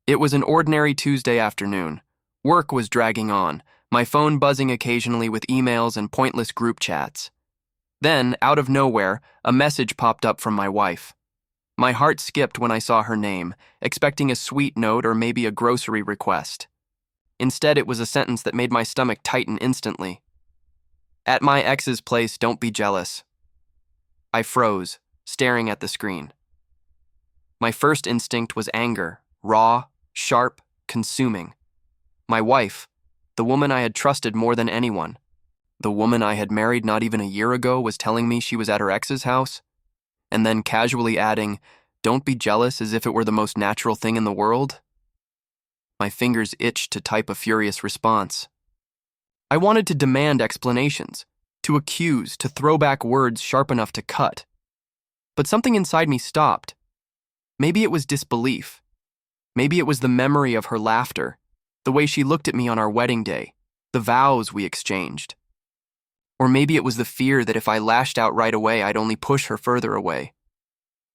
It was an ordinary Tuesday afternoon. Work was dragging on, my phone buzzing occasionally with emails and pointless group chats. Then, out of nowhere, a message popped up from my wife. My heart skipped when I saw her name, expecting a sweet note or maybe a grocery request. Instead, it was a sentence that made my stomach tighten instantly. "At my ex's place, don't be jealous." I froze, staring at the screen. My first instinct was anger, raw, sharp, consuming. My wife, the woman I had trusted more than anyone, the woman I had married not even a year ago, was telling me she was at her ex's house, and then casually adding, "Don't be jealous," as if it were the most natural thing in the world. My fingers itched to type a furious response. I wanted to demand explanations, to accuse, to throw back words sharp enough to cut. But something inside me stopped. Maybe it was disbelief. Maybe it was the memory of her laughter, the way she looked at me on our wedding day, the vows we exchanged. Or maybe it was the fear that if I lashed out right away, I'd only push her further away.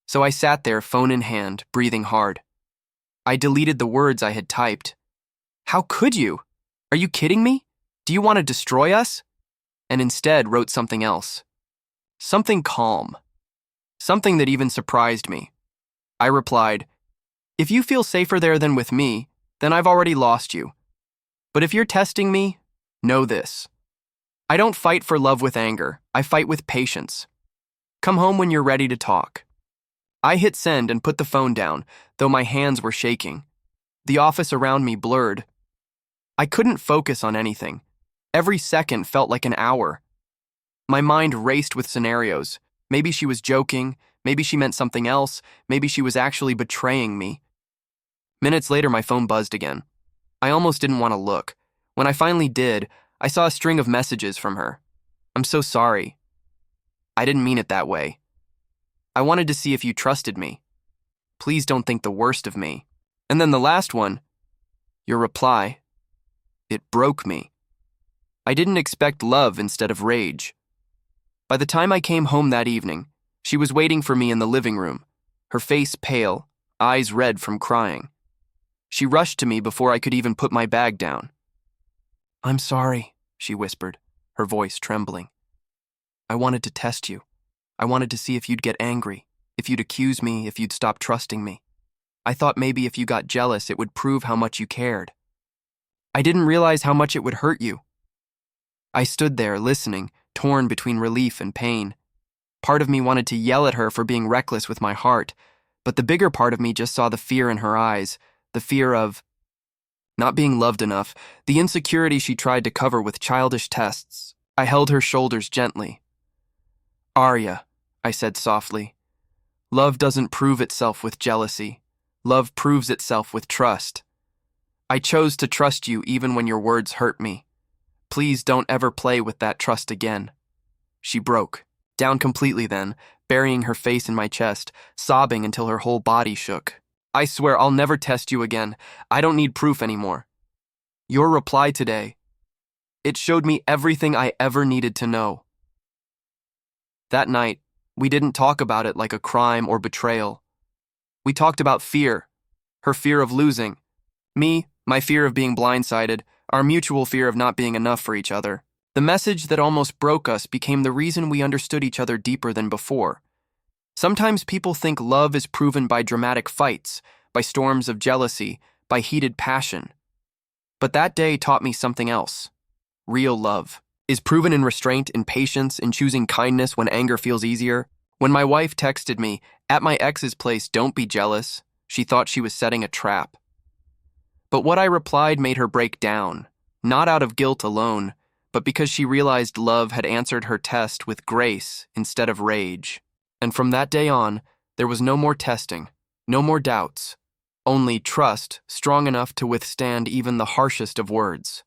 So I sat there, phone in hand, breathing hard. I deleted the words I had typed. "How could you? Are you kidding me? Do you want to destroy us?" And instead wrote something else. Something calm. Something that even surprised me. I replied, "If you feel safer there than with me, then I've already lost you. But if you're testing me, know this. I don't fight for love with anger. I fight with patience. Come home when you're ready to talk." I hit send and put the phone down, though my hands were shaking. The office around me blurred. I couldn't focus on anything. Every second felt like an hour. My mind raced with scenarios. Maybe she was joking. Maybe she meant something else. Maybe she was actually betraying me. Minutes later, my phone buzzed again. I almost didn't want to look. When I finally did, I saw a string of messages from her. "I'm so sorry. I didn't mean it that way. I wanted to see if you trusted me. Please don't think the worst of me." And then the last one, your reply. It broke me. I didn't expect love instead of rage. By the time I came home that evening, she was waiting for me in the living room, her face pale, eyes red from crying. She rushed to me before I could even put my bag down. "I'm sorry," she whispered, her voice trembling. "I wanted to test you. I wanted to see if you'd get angry, if you'd accuse me, if you'd stop trusting me. I thought maybe if you got jealous, it would prove how much you cared. I didn't realize how much it would hurt you." I stood there, listening, torn between relief and pain. Part of me wanted to yell at her for being reckless with my heart, but the bigger part of me just saw the fear in her eyes, the fear of not being loved enough, the insecurity she tried to cover with childish tests. I held her shoulders gently. "Arya," I said softly, "love doesn't prove itself with jealousy. Love proves itself with trust. I chose to trust you even when your words hurt me. Please don't ever play with that trust again." She broke, down completely then, burying her face in my chest, sobbing until her whole body shook. "I swear I'll never test you again. I don't need proof anymore. Your reply today, it showed me everything I ever needed to know." That night, we didn't talk about it like a crime or betrayal. We talked about fear, her fear of losing, me, my fear of being blindsided, our mutual fear of not being enough for each other. The message that almost broke us became the reason we understood each other deeper than before. Sometimes people think love is proven by dramatic fights, by storms of jealousy, by heated passion. But that day taught me something else. Real love is proven in restraint, in patience, in choosing kindness when anger feels easier. When my wife texted me, "At my ex's place, don't be jealous," she thought she was setting a trap. But what I replied made her break down, not out of guilt alone, but because she realized love had answered her test with grace instead of rage. And from that day on, there was no more testing, no more doubts, only trust strong enough to withstand even the harshest of words.